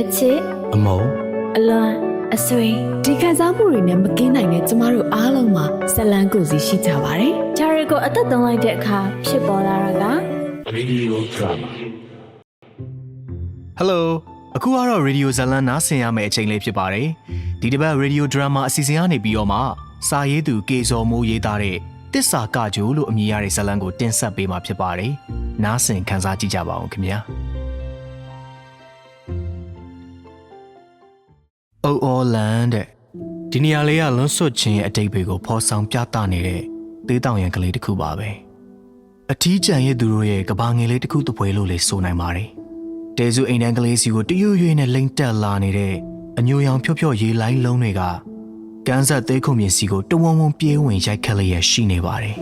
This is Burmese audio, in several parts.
အချစ်အမုံအလွန်အဆွေဒီခံစားမှုတွေနဲ့မကင်းနိုင်တဲ့ကျမတို့အားလုံးမှာဇလန်းကိုယ်စီရှိကြပါတယ်။ဂျာရီကိုအသက်သွင်းလိုက်တဲ့အခါဖြစ်ပေါ်လာတာက Radio Drama Hello အခုကတော့ Radio ဇလန်းနားဆင်ရမယ့်အချိန်လေးဖြစ်ပါတယ်။ဒီတစ်ပတ် Radio Drama အစီအစဉ်ကနေပြီးတော့မှစာရေးသူကေဇော်မိုးရေးသားတဲ့တစ္ဆာကကြိုလို့အမည်ရတဲ့ဇလန်းကိုတင်ဆက်ပေးမှာဖြစ်ပါတယ်။နားဆင်ခန်းစားကြည့်ကြပါဦးခင်ဗျာ။အိုအော်လန်တဲ့ဒီနေရာလေးကလွန်းဆွတ်ခြင်းရဲ့အတိတ်တွေကိုဖော်ဆောင်ပြသနေတဲ့သေးတောင်ရန်ကလေးတစ်ခုပါပဲအထီးကျန်ရဲ့သူတို့ရဲ့ကဘာငယ်လေးတစ်ခုတစ်ပွဲလို့လည်းဆိုနိုင်ပါတယ်တဲစုအိမ်တန်းကလေးစီကိုတရွရွနဲ့လိမ့်တက်လာနေတဲ့အညိုရောင်ဖြော့ဖြော့ရေလိုင်းလုံးတွေကကန်းဆက်သေးခုံမြင့်စီကိုတဝုံဝုံပြေးဝင်ရိုက်ခတ်လျက်ရှိနေပါတယ်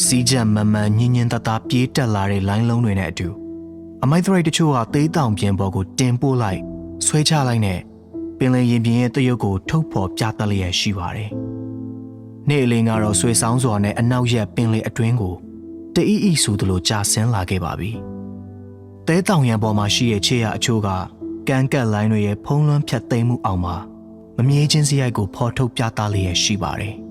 စီကြံမမှန်ညင်ညင်တတပြေးတက်လာတဲ့လိုင်းလုံးတွေနဲ့အတူအမိုက်သရိုက်တချို့ကသေးတောင်ပြင်ပေါ်ကိုတင်ပို့လိုက်ဆွဲချလိုက်နဲ့ပင်လယ်ရင်ပြင်ရဲ့တရုတ်ကိုထုတ်ဖော်ပြသလျက်ရှိပါတယ်။နေ့အလင်းကတော့ဆွေဆောင်စွာနဲ့အနောက်ရက်ပင်လယ်အတွင်းကိုတအီအီဆိုသလိုကြာဆင်းလာခဲ့ပါပြီ။တဲတောင်ရံပေါ်မှာရှိတဲ့ခြေရအချို့ကကန်းကက်လိုင်းတွေရဲ့ဖုံးလွှမ်းဖြတ်သိမ်းမှုအောင်မှာမမြဲချင်းစရိုက်ကိုဖော်ထုတ်ပြသလျက်ရှိပါတယ်။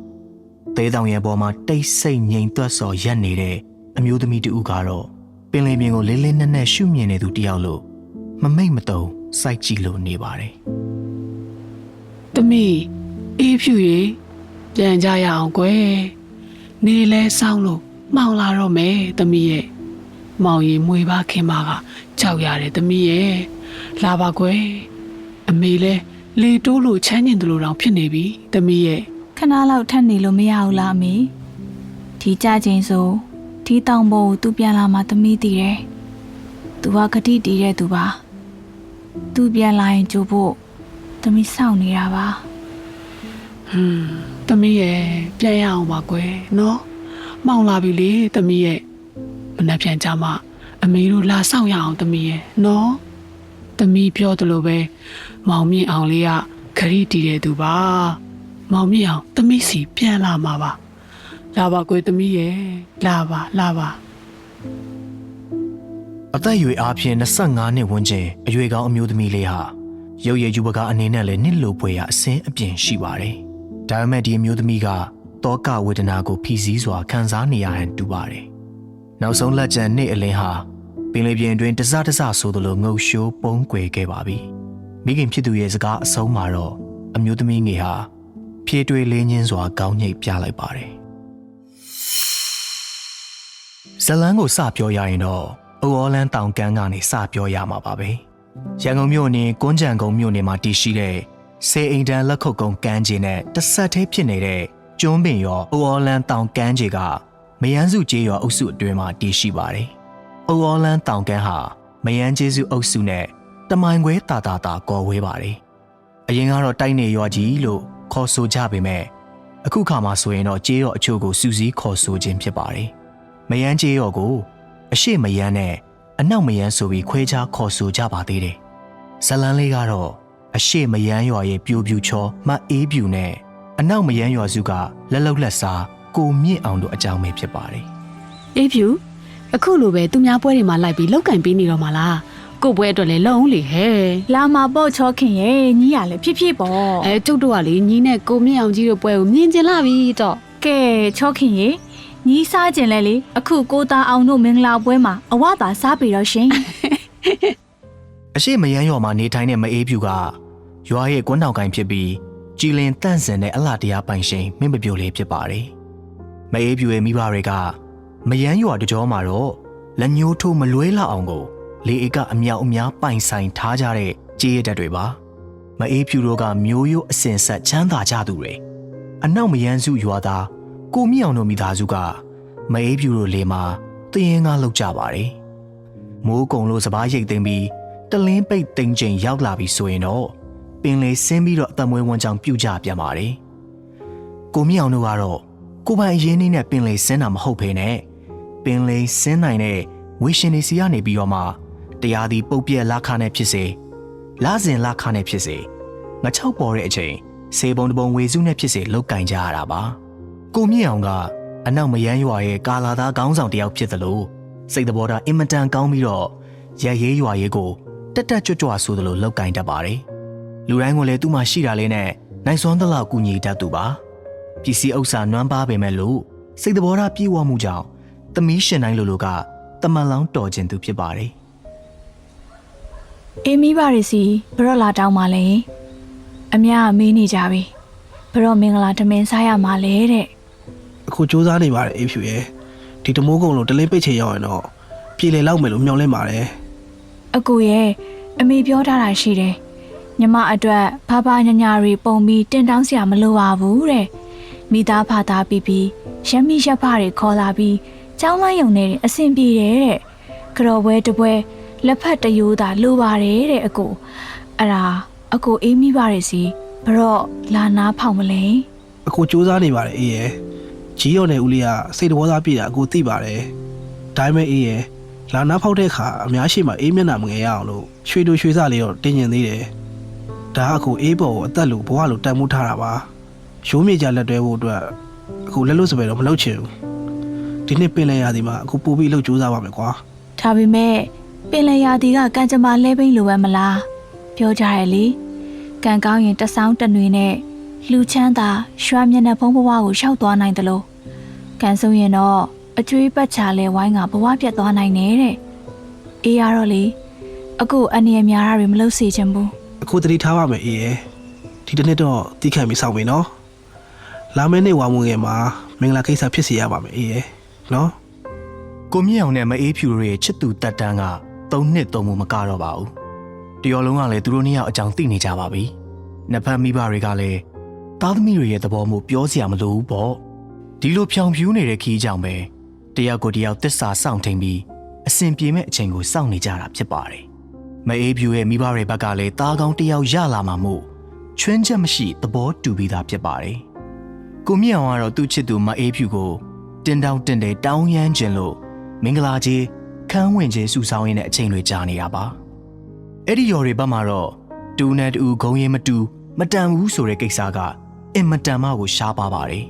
တဲတောင်ရံပေါ်မှာတိတ်ဆိတ်ငြိမ်သက်စွာရပ်နေတဲ့အမျိုးသမီးတူကတော့ပင်လယ်ပြင်ကိုလေးလေးနက်နက်ရှုမြင်နေသူတယောက်လို့မမိတ်မတုံစိုက်ကြည့်လို့နေပါတယ်။သမီးအေးဖြူရေပြန်ကြရအောင်ကွယ်။နေလဲစောင်းလို့မှောင်လာတော့မယ်သမီးရဲ့။မောင်ရီမွေပါခင်မကကြောက်ရတယ်သမီးရဲ့။လာပါကွယ်။အမေလဲလေတိုးလို့ချမ်းကျင်တယ်လို့တောင်ဖြစ်နေပြီသမီးရဲ့ခဏလောက်ထပ်နေလို့မရဘူးလားအမေဒီကြချင်းဆိုဒီတောင်ပေါ်ကိုသူပြန်လာမှသမီးတည်တယ်သူကခတိတည်တဲ့သူပါသူပြန်လာရင်ကြို့ဖို့သမီးစောင့်နေတာပါသမီးရဲ့ပြန်ရအောင်ပါကွယ်နော်မှောင်လာပြီလေသမီးရဲ့မနှက်ပြန်ကြမှာအမေတို့လာဆောင်ရအောင်သမီးရဲ့နော်သမီးပြောသလိုပဲမောင်မြင့်အောင်လေးကခရီးတည်တဲ့သူပါမောင်မြင့်အောင်သမီးစီပြန်လာမှာပါလာပါကွယ်သမီးရဲ့လာပါအသက်အရွယ်အားဖြင့်25နှစ်ဝန်းကျင်အရွယ်ကောင်းအမျိုးသမီးလေးဟာရုပ်ရည်ယူပကားအနေနဲ့လည်းနှစ်လိုပွဲရအစင်းအပြင်ရှိပါတယ်ဒါပေမဲ့ဒီအမျိုးသမီးကတောကဝေဒနာကိုဖိစီးစွာခံစားနေရဟန်တူပါတယ်နောက်ဆုံးလက်ကျန်နေ့အလင်းဟာပင်လယ်ပြင်တွင်တစဆိုသလိုငုတ်ရှိုးပုံးကွယ်ခဲ့ပါပြီမိခင်ဖြစ်သူရဲ့စကားအဆုံးမှာတော့အမျိုးသမီးငယ်ဟာဖြည့်တွေးလေးညင်းစွာကောင်းညိတ်ပြလိုက်ပါတယ်ဇလန်းကိုစပြောရရင်တော့အိုအော်လန်တောင်ကမ်းကနေစပြောရမှာပါပဲရန်ကုန်မြို့နယ်ကွန်းကြံကုန်းမြို့နယ်မှာတည်ရှိတဲ့စေအိမ်တန်းလက်ခုပ်ကုန်းကမ်းခြေနဲ့တဆက်သေးဖြစ်နေတဲ့ကျွန်းပင်ရောအိုအော်လန်တောင်ကမ်းခြေကမယန်းစုကျေးရွာအုပ်စုအတွင်းမှာတည်ရှိပါတယ်အိုအော်လန်တောင်ကမ်းဟာမယန်းကျေးစုအုပ်စုနဲ့တမိုင်ခွဲတာကော်ဝဲပါတယ်အရင်ကတော့တိုက်နေရွာကြီးလို့ခေါ်ဆိုကြပေမဲ့အခုခါမှာဆိုရင်တော့ကျေးရွာအချို့ကိုစူးစီးခေါ်ဆိုခြင်းဖြစ်ပါတယ်မယန်းကျေးရွာကိုအရှိမယန်းနဲ့အနောက်မယန်းဆိုပြီးခွဲခြားခေါ်ဆိုကြပါသေးတယ်ဇလန်းလေးကတော့အရှိမယန်းရွာရဲ့ပြိုပြူချောမအေးပြူနဲ့အနောက်မယန်းရွာစုကလက်လုံလက်စားကိုမြင့်အောင်တို့အကြောင်းပဲဖြစ်ပါတယ်အေးဖြူအခုလိုပဲသူများပွဲတွေမှာလိုက်ပြီးလောက်ကင်ပေးနေတော့မှာလားကို့ပွဲအတွက်လည်းလုံအောင်လေဟဲ့လာမှာပေါ့ချောခင်ရဲ့ညီရလဲဖြစ်ဖြစ်ပေါ့ကျုပ်တို့ကလေညီနဲ့ကိုမြင့်အောင်ကြီးတို့ပွဲကိုမြင်ကျင်လာပြီတော့ကဲချောခင်ရဲ့ညီစားကျင်လဲလေအခုကိုသားအောင်တို့မင်္ဂလာပွဲမှာအဝသာစားပြီတော့ရှင်အရှိမယန်းရွာမှာနေထိုင်တဲ့မအေးပြူကရွာရဲ့ကွန်းတောင်ကိုင်ဖြစ်ပြီးကြည်လင်တန့်စင်တဲ့အလှတရားပိုင်ရှင်မင်းမပြိုလေးဖြစ်ပါတယ်မအေးပြူရဲ့မိဘတွေကမယန်းရွာတကြောမှာတော့လက်ညှိုးထိုးမလွဲလောက်အောင်ကိုလေဧကအမြောက်အများပိုင်ဆိုင်ထားကြတဲ့ကြေးရတက်တွေပါမအေးပြူတို့ကမျိုးရိုးအစင်ဆက်ချမ်းသာကြသူတွေအနောက်မယန်းစုရွာသားကိုမြင့်အောင်တို့မိသားစုကမအေးပြူတို့လေမှာတရင်ကားလောက်ကြပါတယ်မိုးကုံလို့စပားရိတ်သိမ်းပြီးတလင်းပိတ်သိမ်းချိန်ရောက်လာပြီဆိုရင်တော့ပင်လေဆင်းပြီးတော့အသက်မွေးဝမ်းကြောင်းပြုတ်ကြပြန်ပါတယ်ကိုမြင့်အောင်တို့ကတော့ကိုပိုင်အရင်းနှီးနဲ့ပင်လေဆင်းတာမဟုတ်ဖေနဲ့ပင်လေဆင်းနိုင်တဲ့ဝေရှင်နေစီကနေပြီးတော့မှတရားဒီပုတ်ပြက်လာခနဲ့ဖြစ်စေလာစဉ်လာခနဲ့ဖြစ်စေငါ6ပေါ်တဲ့အချိန်စေပုံတပုံဝေစုနဲ့ဖြစ်စေလောက်ကင်ကြရတာပါကိုမြင့်အောင်က အနောက်မယမ်းရွာရဲ့ကာလာသားခေါင်းဆောင်တယောက်ဖြစ်သလိုစိတ်သဘောထားအင်မတန်ကောင်းပြီးတော့ရဲရဲရွာရဲကိုတက်တက်ကြွကြွဆိုသလိုလောက်ကင်တတ်ပါတယ်လူတိုင်းကလည်းသူ့မှာရှိတာလေးနဲ့နိုင်စွမ်းသလောက်ကူညီတတ်သူပါပစ္စည်းဥစ္စာနွမ်းပါပေမဲ့လို့စိတ်သဘောထားပြေဝမှုကြောင့်သမီးရှင်တိုင်းလိုလိုကတမန်လောင်းတော်ကျင်သူဖြစ်ပါတယ်အေးမိပါရစီဘရော့လာတောင်းပါလေအမြအမေးနေကြပြီဘရော့မင်္ဂလာထမင်းစားရမှာလေတဲ့အခုစူးစမ်းနေပါတယ်အေးဖြူရဲ့ဒီတမိုးကုံလို့တလင်းပိတ်ချင်ရောက်ရင်တော့ပြည်လေလောက်မယ်လို့မျှော်လင့်ပါတယ်အကူရဲ့အမေပြောထားတာရှိတယ်ညီမအတွက်ဖဖညညာတွေပုံပြီးတင်တောင်းစရာမလိုပါဘူးတဲ့မိသားဖသားပြီးရမ်းမိရက်ဖတွေခေါ်လာပြီးကျောင်းလမ်းယုံနေအဆင်ပြေတယ်တဲ့ကြော်ပွဲတပွဲလက်ဖက်တရိုးသာလိုပါတယ်တဲ့အကူအဲ့ဒါအကူအေးမိပါရစီဘရော့လာနာဖောက်မလဲအခုစူးစမ်းနေပါတယ်အေးရဲ့ကြီးရော်နဲ့ဦးလေးကစိတ်တော်သားပြည့်တာအကူသိပါတယ်ဒါပေမဲ့အေးရဲ့လာနာဖောက်တဲ့အခါအများရှိမှအေးမျက်နှာမငယ်ရအောင်လို့ရွှေတို့ရွှေစလေးတော့တင်းကျင်သေးတယ်ဒါကအခုအေးပေါ်ကိုအသက်လို့ဘဝလို့တန်မှုထားတာပါရိုးမြေကြလက်တွဲဖို့အတွက်အခုလက်လို့စပယ်တော့မလုပ်ချင်ဘူးဒီနှစ်ပင်လယ်ရာသီမှာအခုပို့ပြီးလှုပ်ကြိုးစားပါမယ်ကွာဒါပေမဲ့ပင်လယ်ရာသီကကံကြမ္မာလဲပိန်လိုပဲမလားပြောကြရလေကံကောင်းရင်တဆောင်းတနွေနဲ့လူချမ်းသာရွှာမျက်နှာဖုံးဘဝကိုရှောက်သွားနိုင်တယ်လို့ကံဆုံးရင်တော့အကျွေးပတ်ချလဲဝိုင်းကဘဝပြတ်သွားနိုင်တယ်တဲ့အေးရတော့လေအခုအနေအများတွေမလုပ်စေချင်ဘူးအခုတတိထားပါမယ်အေးရဲ့ဒီတစ်နှစ်တော့တီးခံပြီးစောင့်ပြီနော်လာမယ့်နေ့ဝါမွေငယ်မှာမင်္ဂလာကိစ္စဖြစ်စီရပါမယ်အေးရဲ့နော်ကိုမြင့်အောင်နဲ့မအေးဖြူတို့ရဲ့ချစ်သူတက်တန်းက3နှစ်3မှုမကတော့ပါဘူးတရော်လုံးကလည်းသူတို့နှစ်ယောက်အကြောင်းသိနေကြပါပြီနှစ်ဖက်မိဘတွေကလည်းသားသမီးတွေရဲ့သဘောမှုပြောစရာမလိုဘူးပေါ့ဒီလိုဖြောင်ဖြူးနေတဲ့ခီးကြောင့်ပဲတယောက်ကိုတယောက်သစ္စာစောင့်ထိန်ပြီးအစဉ်ပြေမဲ့အချိန်ကိုစောင့်နေကြတာဖြစ်ပါတယ်မအေးဖြူရဲ့မိဘတွေဘက်ကလည်းသားကောင်းတယောက်ရလာမှာမို့ချွင်းချက်မရှိသဘောတူပြီးသားဖြစ်ပါတယ်ကိုမြင့်အောင်ကတော့သူ့ချစ်သူမအေးဖြူကိုတင်တောင်းတင်တယ်တောင်းရမ်းခြင်းလို့မင်္ဂလာကြီးခန်းဝင်ခြင်းစုဆောင်းရင်းတဲ့အချိန်တွေကြာနေတာပါအဲ့ဒီရော်တွေဘက်မှာတော့တူနဲ့တူဂုံရင်မတူမတန်ဘူးဆိုတဲ့ကိစ္စကအင်မတန်မှကိုရှားပါပါတယ်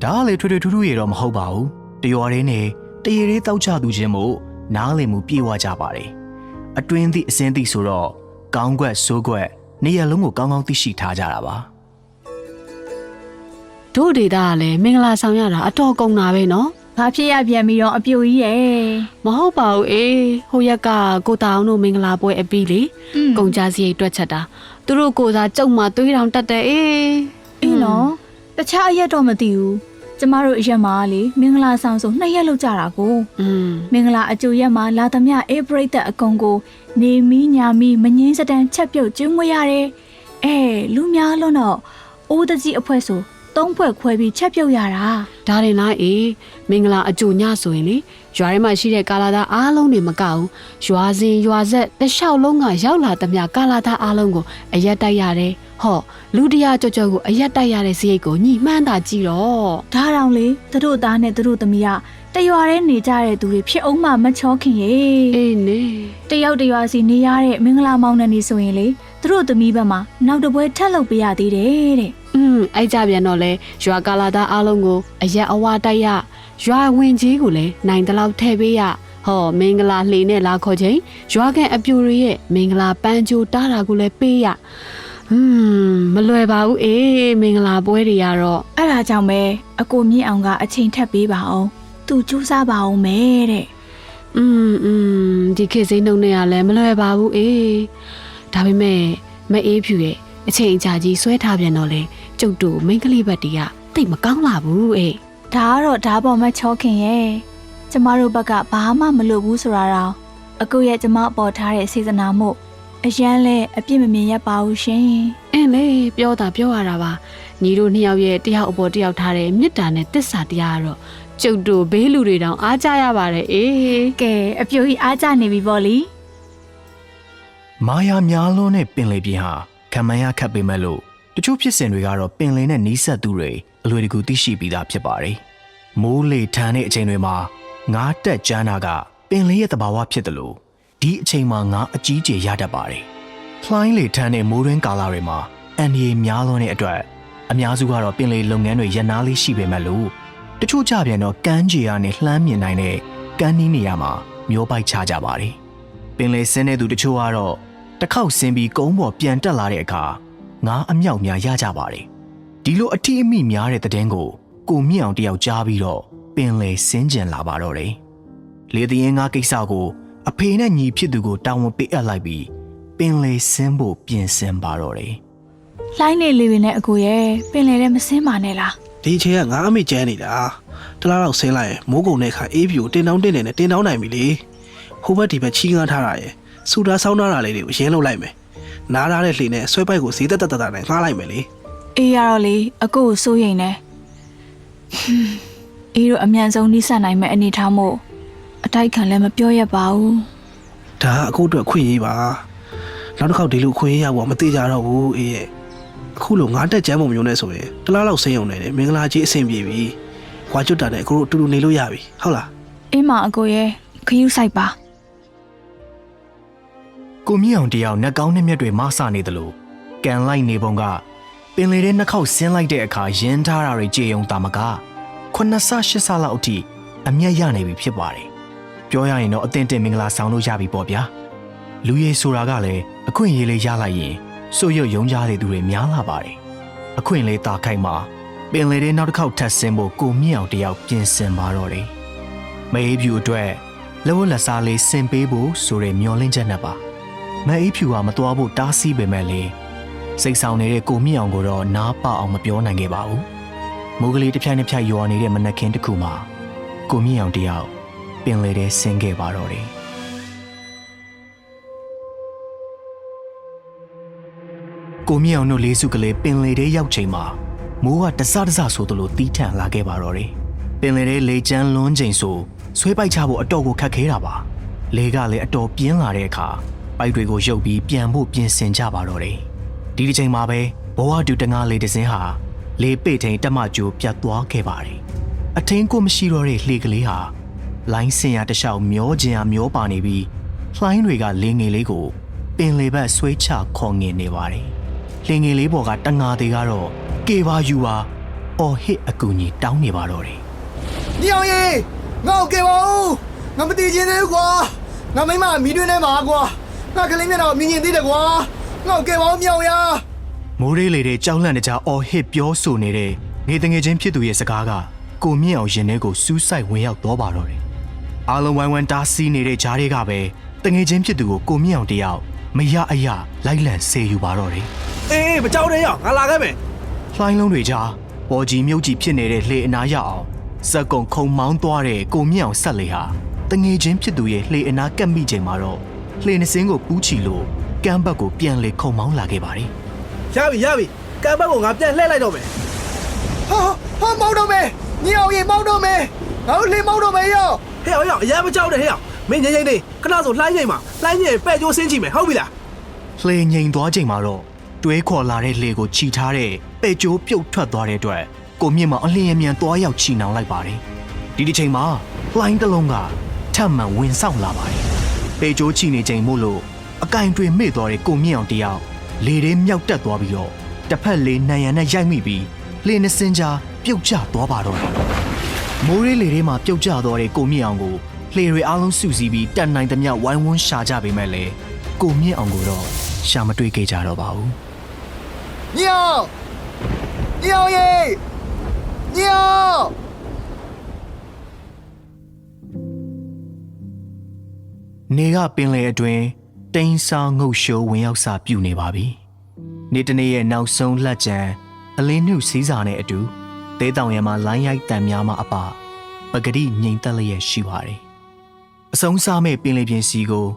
ဒါကလေထွေထွေထူးထူးရတော့မဟုတ်ပါဘူးတရော်ရင်းနဲ့တရေလေးတောက်ချသူချင်းမို့နားလည်မှုပြေဝကြပါတယ်အတွင်းသည့်အစင်းသည့်ဆိုတော့ကောင်းကွက်ဆိုးကွက်နေရာလုံးကိုကောင်းကောင်းသိရှိထားကြတာပါတို့ဒေတာကလည်းမင်္ဂလာဆောင်ရတာအတော်ကုန်တာပဲနော်ဘာဖြစ်ရပြန်ပြီးတော့အပြိုကြီးရဲ့မဟုတ်ပါဘူးအေးဟိုရက်ကကိုတောင်တို့မင်္ဂလာပွဲအပြီးလေကုန်ကြစရိတ်တွက်ချက်တာသူတို့ကိုစားကြုံမှသွေးတောင်တက်တယ်အေးနော်တခြားအရက်တော့မသိဘူးကျမတို့အရက်မှာလေမင်္ဂလာဆောင်ဆို2ရက်လောက်ကြတာကိုမင်္ဂလာအကျိုးရက်မှာလာသမျှအေးပရိသတ်အကုန်ကိုနေမီညာမီမငင်းစတန်ချက်ပြုတ်ကျွေးမွေးရတယ်လူများလုံးတော့အိုးတကြီးအဖွဲဆို3ဖွဲ့ခွဲပြီးချက်ပြုတ်ရတာဒါရင်လားအေးမင်္ဂလာအကျိုးညဆိုရင်လေရွာထဲမှာရှိတဲ့ကာလာသားအားလုံးတွေမကဘူးရွာစဉ်ရွာဆက်တလျှောက်လုံးကရောက်လာသမျှကာလာသားအားလုံးကိုအရက်တိုက်ရတယ်ဟောလူတရားကြောကြောကိုအရက်တိုက်ရတဲ့စရိတ်ကိုညှိမှန်းတာကြည့်တော့ဒါတောင်လေသူတို့သားနဲ့သူတို့သမီးကတရွာထဲနေကြတဲ့သူတွေဖြစ်အောင်မှမချောခင်ရေအေးနေတယောက်တရွာစီနေရတဲ့မင်္ဂလာမောင်နှံနေဆိုရင်လေသူတို့သမီးဘက်မှာနောက်တစ်ပွဲထပ်လုပ်ပေးရသေးတယ်တဲ့အဲ့ကြပြန်တော့လေရွာကာလာသားအားလုံးကိုအရက်အဝတိုက်ရရွာဝင်ကြီးကိုလည်းနိုင်တလောက်ထည့်ပေးရဟောမင်္ဂလာလှေနဲ့လာခေါ်ချိန်ရွာကန်အပြူတွေရဲ့မင်္ဂလာပန်းကြိုတားတာကိုလည်းပေးရမလွယ်ပါဘူးအေးမင်္ဂလာပွဲတွေကတော့အဲ့ဒါကြောင့်ပဲအကိုမြင့်အောင်ကအချိန်ထပ်ပေးပါအောင်သူကြိုးစားပါအောင်မယ်တဲ့ဒီခေတ်စိမ့်နှုံနဲ့ကလည်းမလွယ်ပါဘူးအေးဒါပေမဲ့မအေးဖြူရဲ့အချိန်ကြာကြီးဆွဲထားပြန်တော့လေကျုပ်တို့မိန်းကလေးဘက်တီးကတိတ်မကောင်းလာဘူးအေးဒါကတော့ဓာပေါ်မှာချောခင်ရဲ့ကျမတို့ဘက်ကဘာမှမလုပ်ဘူးဆိုတာတော့အကိုရဲ့ကျမအပေါ်ထားတဲ့စေတနာမို့အရန်လဲအပြစ်မမြင်ရပါဘူးရှင်အင်းလေပြောတာပြောရတာပါညီတို့နှစ်ယောက်ရဲ့တယောက်အပေါ်တယောက်ထားတဲ့မေတ္တာနဲ့တစ္ဆာတရားကတော့ကျုပ်တို့ဘေးလူတွေတောင်အားကြရပါတယ်အေးကဲအပြိုကြီးအားကြနေပြီပေါ့လीမာယာများလုံးနဲ့ပင်လေပြင်းဟာခံမှန်းရခတ်ပေမဲ့လို့တချို့ဖြစ်စဉ်တွေကတော့ပင်လယ်နဲ့နီးစပ်သူတွေအလွယ်တကူသိရှိပြီးသားဖြစ်ပါတယ်။မိုးလေထန်တဲ့အချိန်တွေမှာငါးတက်ကျန်းတာကပင်လယ်ရဲ့သဘာဝဖြစ်တယ်လို့ဒီအချိန်မှာငါးအကြီးကျယ်ရတတ်ပါတယ်။လှိုင်းလေထန်တဲ့မိုးတွင်းကာလတွေမှာအန်ဒီများလွန်းတဲ့အတွက်အများစုကတော့ပင်လယ်လုပ်ငန်းတွေရပ်နားလေးရှိပေမဲ့လို့ တချို့ကြပြန်တော့ကမ်းခြေကနေလှမ်းမြင်နိုင်တဲ့ကမ်းနီးနေရာမှာမျောပိုက်ချကြပါတယ်ပင်လယ်ဆင်းတဲ့သူတချို့ကတော့တစ်ခေါက်ဆင်းပြီးကုန်းပေါ်ပြန်တက်လာတဲ့အခါငါးအမြောက်များရကြပါတယ်ဒီလိုအထီးအမိများတဲ့တဲ့င်းကိုမြင့်အောင်တယောက်ကြားပြီးတော့ပင်လယ်ဆင်းကျင်လာပါတော့တယ်လေတရင်ငါကိစ္စကိုအဖေနဲ့ညီဖြစ်သူကိုတာဝန်ပေးအပ်လိုက်ပြီးပင်လယ်ဆင်းဖို့ပြင်ဆင်ပါတော့တယ် လှိုင်းနေလေပင်နဲ့အကိုရဲ့ပင်လေထဲမစင်းပါနဲ့လား ဒီအချိန်ကငါအမိကျန်းနေတာတလားတော့ဆင်းလိုက်ရင်မိုးကုံတဲ့အခါအေးပြူတင်တောင်းတင်နေနဲ့တင်တောင်းနိုင်ပြီလေဟိုဘက်ဒီဘက်ချီးငှားထားတာရယ်စူတာဆောင်းထားတာလေးတွေကိုရင်းလုပ်လိုက်မယ်နားထားတဲ့လှေနဲ့ဆွဲပိုက်ကိုဈေးတက်တက်နဲ့ငှားလိုက်မယ်လေ အေးရတော့လေအကိုကိုစိုးရိမ်နေအေးတို့အမြန်ဆုံးနှိစက်နိုင်မဲ့အနေထားမို့အတိုက်ခံလည်းမပြောရပါဘူး ဒါကအခုအတွက်ခွင့်ရေးပါနောက်တစ်ခေါက်ဒီလိုခွင့်ရေးရဖို့မသေးကြတော့ဘူးအေးရဲ့အခုလိုငါတက်ကျမ်းပုံမျိုးနဲ့ဆိုရင်တလားလောက်ဆင်းရုံနဲ့မင်္ဂလာကြီးအဆင်ပြေပြီဝါကျွတ်တာနဲ့အခုတို့အတူတူနေလို့ရပြီဟုတ်လား အေးမအကိုရဲ့ခရူးဆိုင်ပါ ကိုမြင့်အောင်တယောက်နှက်ကောင်းနှက်မြက်တွေမဆနေတယ်လို့ကန်လိုက်နေပုံကပင်လေထဲနှစ်ခေါက်ဆင်းလိုက်တဲ့အခါရင်းထားတာတွေကြေယုံတာမက9ဆ8ဆလောက်အထိအမျက်ရနေပြီဖြစ်ပါတယ်ပြောရရင်တော့အသင့်တင်မင်္ဂလာဆောင်လို့ရပြီပေါ့ဗျာလူရည်ဆိုတာကလည်းအခွင့်အရေးလေးရလိုက်ရင်စိုးရုပ်ယုံကြတဲ့သူတွေများလာပါတယ်အခွင့်လေးတာခိုက်မှာပင်လေထဲနောက်တစ်ခေါက်ထပ်ဆင်းဖို့ကိုမြင့်အောင်တယောက်ပြင်ဆင်ပါတော့တယ်မအေးဖြူအတွက်လက်ဝတ်လက်စားလေးဆင်ပေးဖို့ဆိုတဲ့မျှော်လင့်ချက်နဲ့ပါမအေးဖြူကမသွားဖို့တားဆီးပေမဲ့လေစိတ်ဆောင်နေတဲ့ကိုမြင့်အောင်ကိုတော့နားပအောင်မပြောနိုင်ခဲ့ပါဘူးမိုးကလေးတစ်ဖြိုင်တစ်ဖြိုင်ရွာနေတဲ့မနက်ခင်းတစ်ခုမှာကိုမြင့်အောင်တယောက်ပင်လေထဲဆင်းခဲ့ပါတော့တယ်ကိုမြင့်အောင်တို့လေးစုကလေးပင်လေထဲရောက်ချိန်မှာမိုးကတစတစဆိုသလိုတီးထန်လာခဲ့ပါတော့တယ်ပင်လေထဲလေချမ်းလွန်းချိန်ဆိုဆွဲပိုက်ချဖို့အတော်ကိုခက်ခဲတာပါလေကလည်းအတော်ပြင်းလာတဲ့အခါပိုက်တွေကိုရုပ်ပြီးပြန်ဖို့ပြင်ဆင်ကြပါတော့တယ်ဒီတစ်ချိန်မှာပဲဘဝတူတငါလေတစင်းဟာလေပိတ်ထိန်တက်မကျိုးပြတ်သွားခဲ့ပါတယ်အထင်းကိုမရှိတော့တဲ့လှေကလေးဟာလိုင်းစင်ရတလျှောက်မျောကျင်ရမျောပါနေပြီးလှိုင်းတွေကလေငယ်လေးကိုပင်လေဘက်ဆွဲချခေါ်ငင်နေပါတယ်လှေငယ်လေးပေါ်ကတငါတွေကတော့ကေပါယူပါအော်ဟစ်အကူကြီးတောင်းနေပါတော့တယ် ညောင်ရီငါ့ကိုကယ်ပါဦးငါမတည်ခြင်းသေးဘူးကွာငါမိမမီးတွင်းထဲမှာကွာငါကလေးမျက်နှာမြင်ရင်သေးတယ်ကွာငါ့ကိုကယ်ပါဦးမြောင်ရ မိုးရေးလေတဲ့ကြောက်လန့်တကြားအော်ဟစ်ပြောဆိုနေတဲ့နေတငယ်ချင်းဖြစ်သူရဲ့စကားကကိုမြင့်အောင်ရင်ထဲကိုစူးစိုက်ဝင်ရောက်တော့ပါတော့တယ်အားလုံးဝိုင်းဝန်းတားဆီးနေတဲ့ဂျားတွေကပဲတငယ်ချင်းဖြစ်သူကိုကိုမြင့်အောင်တယောက်မရအရလိုက်လံဆေးယူပါတော့တယ် အေးမကြောက်နဲ့ရငါလာခဲ့မယ် လှိုင်းလုံးတွေကြားပေါ်ကြီးမြုပ်ကြီးဖြစ်နေတဲ့လှေအနာရအောင်စက်ကုံခုံမောင်းသွားတဲ့ကိုမြင့်အောင်ဆက်လေဟာတငယ်ချင်းဖြစ်သူရဲ့လှေအနာကပ်မိချိန်မှာတော့လှေနှစင်းကိုပူးချီလို့ကမ်းဘက်ကိုပြန်လေခုံမောင်းလာခဲ့ပါတယ် ရပြီကမ်းဘက်ကိုငါပြန်လှည့်လိုက်တော့မယ် ဟာမောင်းတော့မယ်ညောင်ရီမောင်းတော့မယ်ငါတို့လှေမောင်းတော့မယ်ရော ဟဲ့အောင်အရင်မကြောက်နဲ့ဟဲ့အောင်မင်းငိမ့်နေခဏဆိုလှိုင်းငိမ့်မှာလှိုင်းငိမ့်ပဲ့ကျိုးဆင်းချီမယ်ဟုတ်ပြီလား လှေငိမ်သွားချိန်မှာတော့တွဲခေါ်လာတဲ့လှေကိုချီထားတဲ့ပဲ့ကျိုးပြုတ်ထွက်သွားတဲ့အတွက်ကိုမြင့်မအလျင်အမြန်သွားရောက်ချီနှောင်လိုက်ပါတယ်ဒီတစ်ချိန်မှာလှိုင်းတစ်လုံးကထပ်မံဝင်ဆောင်လာပါတယ်ပဲ့ကျိုးချီနေချိန်မို့လို့အကင်တွေမေ့သွားတဲ့ကိုမြင့်အောင်တယောက်လေထဲမြောက်တက်သွားပြီးတော့တစ်ဖက်လေနံရံနဲ့ရိုက်မိပြီးလှေနှစင်းကြားပြုတ်ကျသွားပါတော့တယ်မိုးရေးလေထဲမှာပြုတ်ကျသွားတဲ့ကိုမြင့်အောင်ကိုလှေတွေအားလုံးစုစည်းပြီးတက်နိုင်သမျှဝိုင်းဝန်းရှာကြပေမဲ့လည်းကိုမြင့်အောင်ကိုတော့ရှာမတွေ့ခဲ့ကြတော့ပါဘူး ညောင်ရီညောင် နေကပင်လယ်အတွင်းတိမ်စာငုတ်ရှိုးဝင်ရောက်စာပြုနေပါပြီနေတနေ့ရဲ့နောက်ဆုံးလက်ကျန်အလင်းနှုတ်စည်းစာနဲ့အတူတဲတောင်ရံမှာလိုင်းရိုက်တံများမှအပပဂတိငြိမ်သက်လျက်ရှိပါတယ်အဆုံးစားမဲ့ပင်လယ်ပြင်စီကို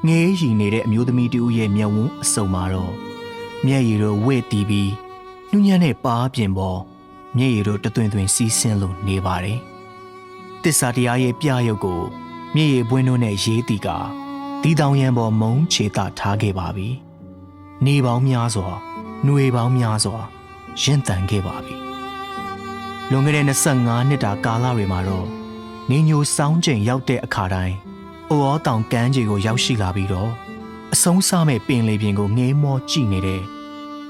ငေးရီနေတဲ့အမျိုးသမီးတူရဲ့မျက်ဝန်းအစုံမှာတော့မျက်ရည်တို့ဝဲ့တီးပြီးနှူးညံ့တဲ့ပါးပြင်ပေါ်မျက်ရည်တို့တသွင်သွင်စီးဆင်းလို့နေပါတယ်တစ္ဆာတရားရဲ့ပြရုပ်ကိုမျက်ရည်ပွင့်တို့နဲ့ရေးတီကဒီတောင်ရံပေါ်မုံချေတာထားခဲ့ပါပြီနေပေါင်းများစွာຫນွေပေါင်းများစွာရင့်တန်ခဲ့ပါပြီလွန်ခဲ့တဲ့25နှစ်တာကာလတွေမှာတော့နေညိုစောင်းချိန်ရောက်တဲ့အခါတိုင်းအိုဩတောင်ကမ်းခြေကိုရောက်ရှိလာပြီးတော့အဆုံးစားမဲ့ပင်လေပြင်ကိုငေးမောကြည့်နေတဲ့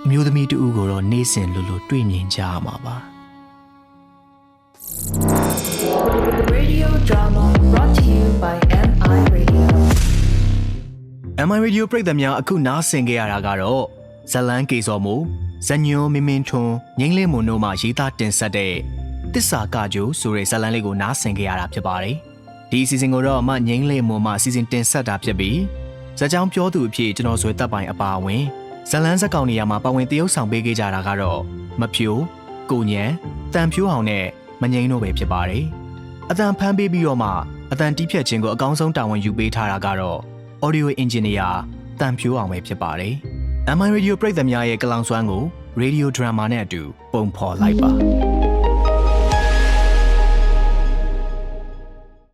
အမျိုးသမီးတူကိုတော့နေ့စဉ်လိုလိုတွေ့မြင်ကြရမှာပါ Radio drama brought to you by MI Radio. MI Radio ပရိသတ်များအခုနားဆင်ကြရတာကတော့ဇလန်းကေစော်မူဇညွန်မင်းမင်းထွန်းငိမ့်လေးမွန်တို့မှရေးသားတင်ဆက်တဲ့တစ္ဆာကကြိုဆိုတဲ့ဇလန်းလေးကိုနားဆင်ကြရတာဖြစ်ပါတယ်ဒီအစီအစဉ်ကိုတော့အမငိမ့်လေးမွန်မှစီစဉ်တင်ဆက်တာဖြစ်ပြီးဇာကြောင်ပြောသူအဖြစ်ကျွန်တော်ဆွေတပ်ပိုင်အပါအဝင်ဇလန်းဇက်ကောင်နေရာမှာပါဝင်တရုပ်ဆောင်ပေးခဲ့ကြတာကတော့မဖြိုးကိုညံတန်ဖြိုးအောင်နဲ့မငိမ့်တို့ပဲဖြစ်ပါတယ်အတန်ဖမ်းပေးပြီးတော့မှအတန်တီးဖြတ်ခြင်းကိုအကောင်းဆုံးတာဝန်ယူပေးထားတာကတော့ Audio Engineer တန်ဖြိုးအောင်ပဲဖြစ်ပါတယ်။ MI Radio ပရိသတ်များရဲ့ကလောင်စွမ်းကို Radio Drama နဲ့အတူပုံဖော်လိုက်ပါ